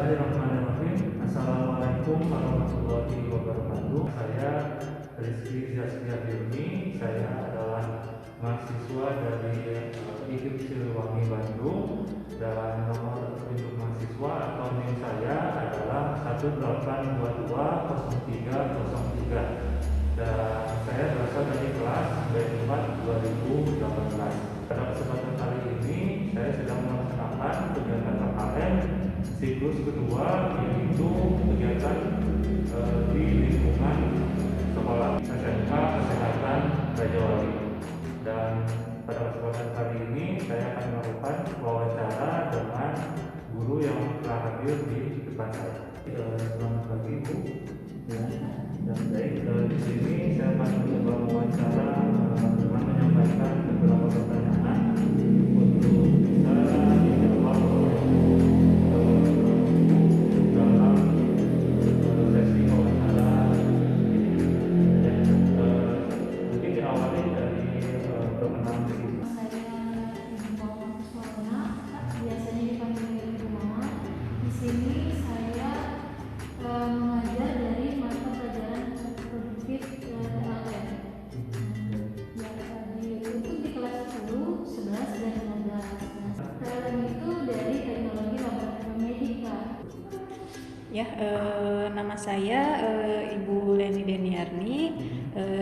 Bismillahirrahmanirrahim. Assalamualaikum warahmatullahi wabarakatuh. Saya Rizky Zaskia Firmi. Saya adalah mahasiswa dari IKIP Siliwangi Bandung, dan nomor induk mahasiswa atau NIM saya adalah 182203003, dan saya berasal dari kelas B4 2018. Pada kesempatan kali ini saya sedang melaksanakan kegiatan KKN siklus kedua, yaitu kegiatan di lingkungan sekolah SMK Kesehatan Raja Wali. Dan pada kesempatan kali ini saya akan melakukan wawancara dengan guru yang telah hadir di depan saya. Selamat pagi Bu. Ya, dan baik, di sini saya akan mencoba wawancara dengan menyampaikan beberapa pertanyaan untuk bisa dijawab dalam sesi wawancara ini. Ya, mungkin diawali dari perkenalan diri. Saya Ibu Suwana, biasanya dipanggil Ibu Mama. Di sini saya mengajar dari mata pelajaran produktif ALM. Untuk di kelas 10, 11, dan 15. ALM itu dari teknologi laboratorium medika. Ya, nama saya Ibu Leni Deniarni.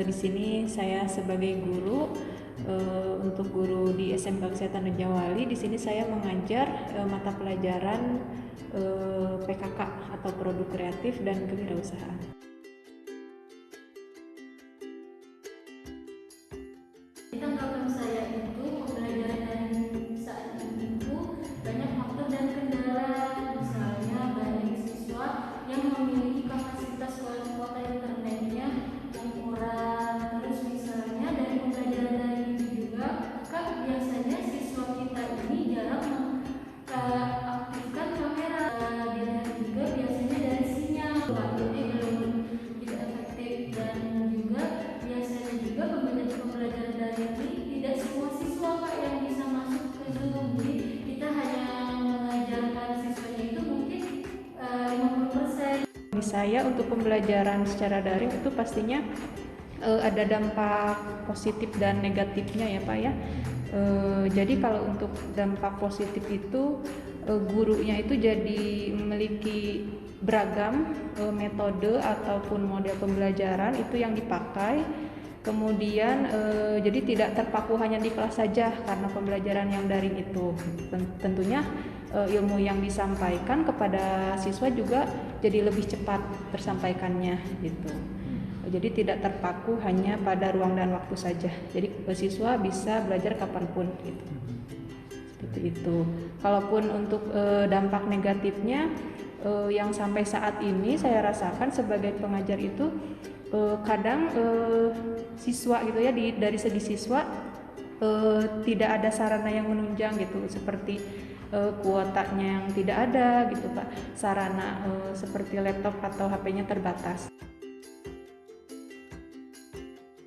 Di sini saya sebagai guru. Untuk guru di SMK Kesehatan Raja Wali, di sini saya mengajar mata pelajaran PKK atau Produk Kreatif dan Kewirausahaan. Di tanggapan saya itu pembelajaran dari saat ini itu banyak faktor dan kendala, misalnya banyak siswa yang memiliki kapasitas kuota internetnya yang kurang. Terus misalnya dari pembelajaran dari itu juga kan biasanya siswa kita ini jarang aktifkan kamera, dilihat juga biasanya dari sinyal, jadi belum tidak efektif. Dan juga biasanya juga pembelajaran dari ini tidak semua siswa Pak yang bisa masuk ke Zoom, jadi kita hanya mengajarkan siswanya itu mungkin 50%. Di saya untuk pembelajaran secara daring itu pastinya ada dampak positif dan negatifnya ya Pak ya. Jadi kalau untuk dampak positif itu gurunya itu jadi memiliki beragam metode ataupun model pembelajaran itu yang dipakai. Kemudian jadi tidak terpaku hanya di kelas saja karena pembelajaran yang daring itu. Tentunya ilmu yang disampaikan kepada siswa juga jadi lebih cepat tersampaikannya gitu. Jadi tidak terpaku hanya pada ruang dan waktu saja. Jadi siswa bisa belajar kapanpun gitu. Seperti itu. Kalaupun untuk dampak negatifnya yang sampai saat ini saya rasakan sebagai pengajar itu kadang siswa gitu ya, dari segi siswa tidak ada sarana yang menunjang gitu, seperti kuotanya yang tidak ada gitu Pak, sarana seperti laptop atau HP-nya terbatas.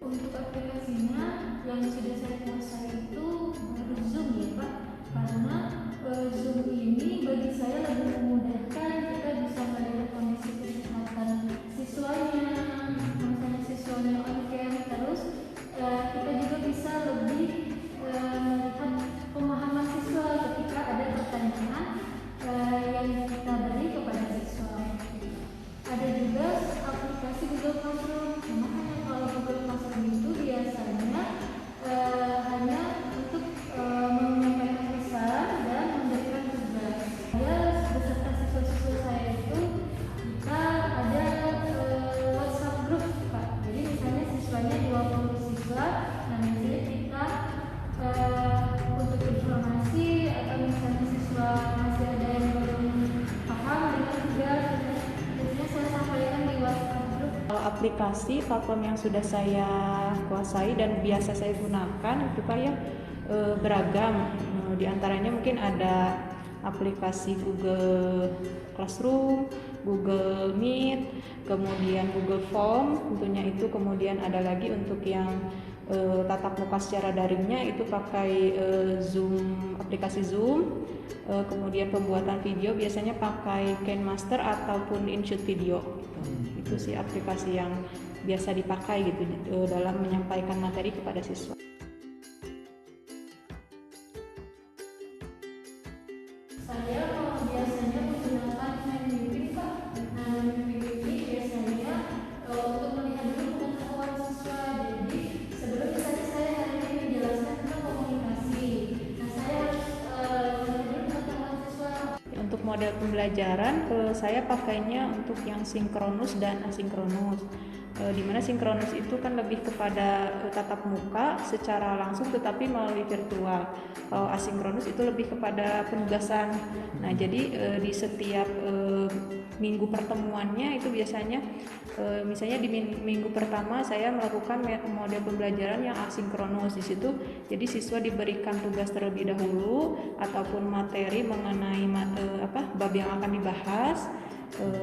Untuk aplikasinya yang sudah saya kuasai itu baru Zoom ya Pak, karena Zoom ini bagi saya lebih memudahkan. Kita bisa melihat kondisi kesehatan siswanya, misalnya siswanya on cam, terus kita juga bisa lebih melihat pemahaman siswa ketika ada pertanyaan yang kita beri kepada siswa. Ada juga aplikasi Google Classroom, makanya kalau Google Classroom itu biasanya hanya untuk menyampaikan pesan dan memberikan tugas. Beserta siswa-siswa saya itu kita ada WhatsApp group Pak. Jadi misalnya siswanya 20 siswa, nah misalnya kita untuk informasi atau misalnya siswa masih ada yang belum paham dengan tugas, biasanya saya sampaikan di WhatsApp group. Aplikasi platform yang sudah saya kuasai dan biasa saya gunakan itu Pak ya beragam. Di antaranya mungkin ada aplikasi Google Classroom, Google Meet, kemudian Google Form tentunya itu, kemudian ada lagi untuk yang tatap muka secara daringnya itu pakai Zoom, aplikasi Zoom. Kemudian pembuatan video biasanya pakai KineMaster ataupun InShoot Video gitu. Itu sih aplikasi yang biasa dipakai gitu dalam menyampaikan materi kepada siswa. Saya biasanya menggunakan Membimbing, Pak. Nah, Membimbing ini biasanya untuk melihat dulu pengetahuan siswa. Jadi sebelum misalnya saya hari ini menjelaskan tentang komunikasi, nah saya harus melihat dulu pengetahuan siswa. Untuk model pembelajaran saya pakainya untuk yang sinkronus dan asinkronus. Di mana sinkronus itu kan lebih kepada tatap muka secara langsung tetapi melalui virtual. Kalau asinkronus itu lebih kepada penugasan. Nah, jadi di setiap minggu pertemuannya itu biasanya misalnya di minggu pertama saya melakukan model pembelajaran yang asinkronus. Di situ jadi siswa diberikan tugas terlebih dahulu ataupun materi mengenai bab yang akan dibahas.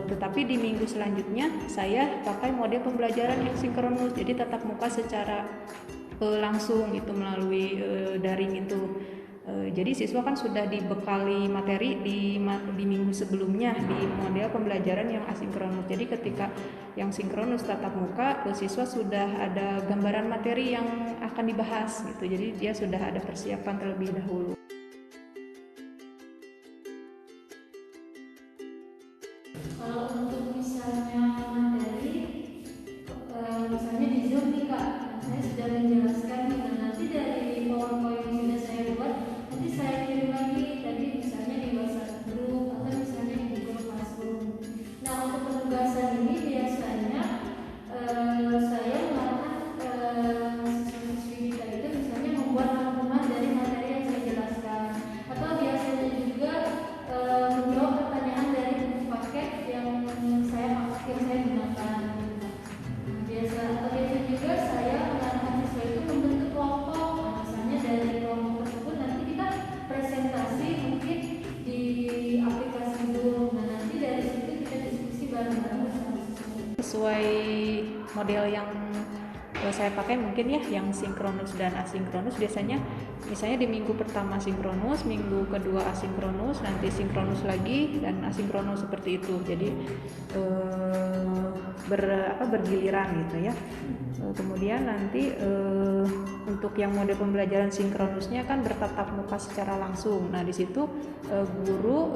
Tetapi di minggu selanjutnya saya pakai model pembelajaran yang sinkronus, jadi tatap muka secara langsung itu melalui daring itu. Jadi siswa kan sudah dibekali materi di minggu sebelumnya di model pembelajaran yang asinkronus. Jadi ketika yang sinkronus tatap muka, siswa sudah ada gambaran materi yang akan dibahas gitu. Jadi dia sudah ada persiapan terlebih dahulu. Kalau untuk misalnya materi, misalnya di Zoom nih Kak, saya sudah menjelaskan nih, dan nanti dari PowerPoint yang sudah saya buat, nanti saya kirim lagi tadi misalnya di WhatsApp group atau misalnya di Google Classroom. Nah, untuk penugasan ini biasanya saya mengarahkan siswa-siswi kita itu misalnya membuat rangkuman dari materi yang saya jelaskan, atau biasanya juga menjawab pertanyaan dari buku paket yang saya gunakan. Biasa juga saya mengarahkan siswa itu membentuk kelompok. Nah, misalnya dari kelompok tersebut nanti kita presentasi mungkin di aplikasi Zoom. Nah, nanti dari situ kita diskusi bareng-bareng bersama siswa. Sesuai model yang saya pakai mungkin ya yang sinkronus dan asinkronus. Biasanya misalnya di minggu pertama sinkronus, minggu kedua asinkronus, nanti sinkronus lagi dan asinkronus seperti itu. Jadi bergiliran gitu ya. Kemudian nanti untuk yang mode pembelajaran sinkronusnya kan bertatap muka secara langsung. Nah, di situ guru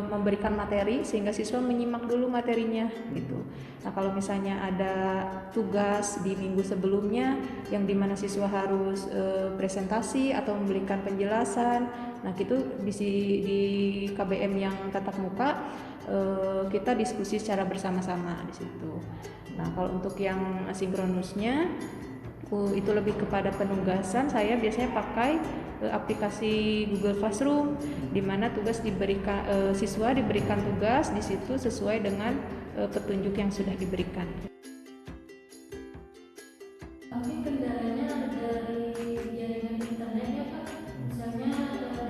memberikan materi sehingga siswa menyimak dulu materinya gitu. Nah, kalau misalnya ada tugas di minggu sebelumnya yang dimana siswa harus presentasi atau memberikan penjelasan, nah itu di KBM yang tatap muka kita diskusi secara bersama-sama di situ. Nah, kalau untuk yang asinkronusnya itu lebih kepada penugasan. Saya biasanya pakai aplikasi Google Classroom di mana tugas diberikan siswa diberikan tugas di situ sesuai dengan petunjuk yang sudah diberikan. Tapi kendalanya dari jaringan internetnya Pak. Misalnya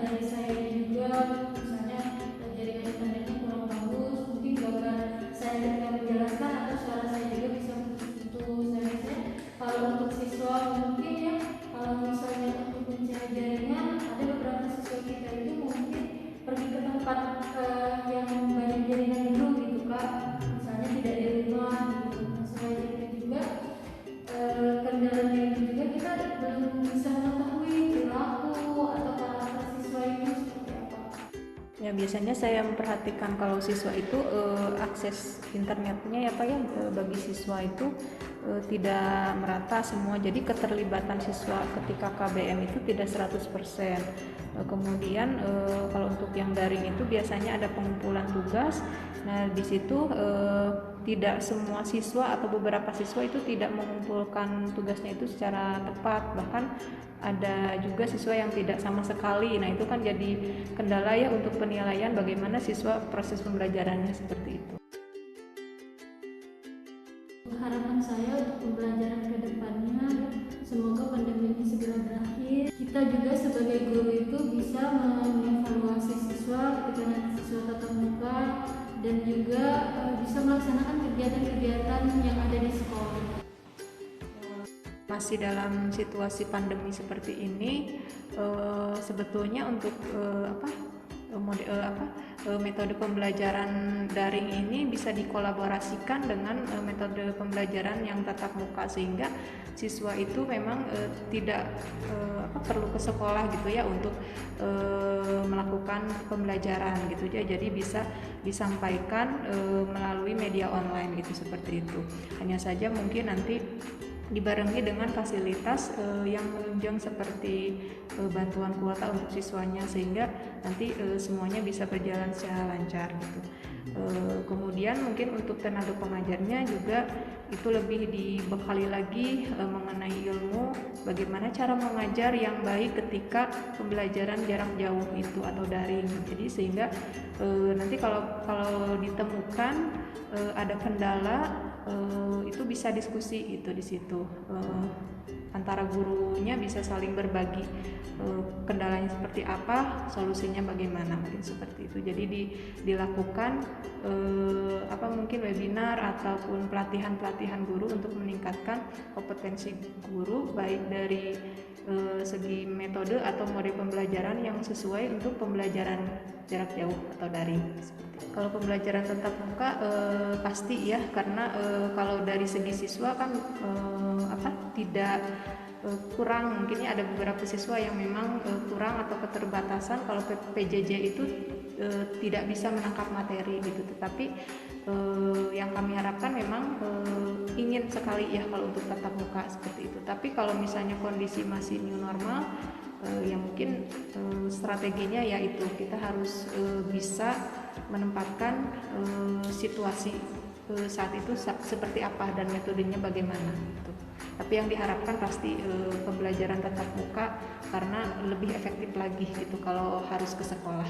dari saya juga, misalnya jaringan internetnya kurang bagus, mungkin gambar saya ketika menjelaskan atau suara saya juga bisa putus. Kalau untuk siswa mungkin ya, kalau misalnya untuk mencari jaringan, ada beberapa siswa kita itu mungkin pergi ke tempat yang banyak jaringan dulu gitu Kak. Misalnya tidak di rumah gitu. Nah, selain itu juga kendalanya itu juga kita belum bisa mengetahui perilaku atau karakter siswa itu seperti apa. Ya, biasanya saya memperhatikan kalau siswa itu akses internetnya ya Pak ya bagi siswa itu tidak merata semua. Jadi keterlibatan siswa ketika KBM itu tidak 100%. Kemudian kalau untuk yang daring itu biasanya ada pengumpulan tugas. Nah, di situ tidak semua siswa atau beberapa siswa itu tidak mengumpulkan tugasnya itu secara tepat. Bahkan ada juga siswa yang tidak sama sekali. Nah, itu kan jadi kendala ya untuk penilaian bagaimana siswa proses pembelajarannya seperti itu. Harapan saya untuk pembelajaran ke depannya, semoga pandemi ini segera berakhir. Kita juga sebagai guru itu bisa mengevaluasi siswa ketika nanti siswa tatap muka dan juga bisa melaksanakan kegiatan-kegiatan yang ada di sekolah. masih dalam situasi pandemi seperti ini, sebetulnya untuk metode pembelajaran daring ini bisa dikolaborasikan dengan metode pembelajaran yang tatap muka, sehingga siswa itu memang tidak perlu ke sekolah gitu ya untuk melakukan pembelajaran gitu ya. Jadi bisa disampaikan melalui media online gitu, seperti itu. Hanya saja mungkin nanti dibarengi dengan fasilitas yang menunjang seperti bantuan kuota untuk siswanya, sehingga nanti semuanya bisa berjalan secara lancar gitu. Kemudian mungkin untuk tenaga pengajarnya juga itu lebih dibekali lagi mengenai ilmu bagaimana cara mengajar yang baik ketika pembelajaran jarak jauh itu atau daring. Jadi sehingga nanti kalau ditemukan ada kendala, itu bisa diskusi itu di situ, antara gurunya bisa saling berbagi kendalanya seperti apa, solusinya bagaimana, mungkin seperti itu. Jadi dilakukan mungkin webinar ataupun pelatihan guru untuk meningkatkan kompetensi guru, baik dari segi metode atau mode pembelajaran yang sesuai untuk pembelajaran jarak jauh atau daring. Kalau pembelajaran tatap muka pasti ya, karena kalau dari segi siswa kan tidak kurang, mungkinnya ada beberapa siswa yang memang kurang atau keterbatasan kalau PJJ itu tidak bisa menangkap materi gitu. Tetapi yang kami harapkan memang ingin sekali ya kalau untuk tatap muka seperti itu. Tapi kalau misalnya kondisi masih new normal, ya mungkin strateginya yaitu kita harus bisa menempatkan situasi saat itu seperti apa dan metodenya bagaimana gitu. Tapi yang diharapkan pasti pembelajaran tatap muka, karena lebih efektif lagi gitu kalau harus ke sekolah.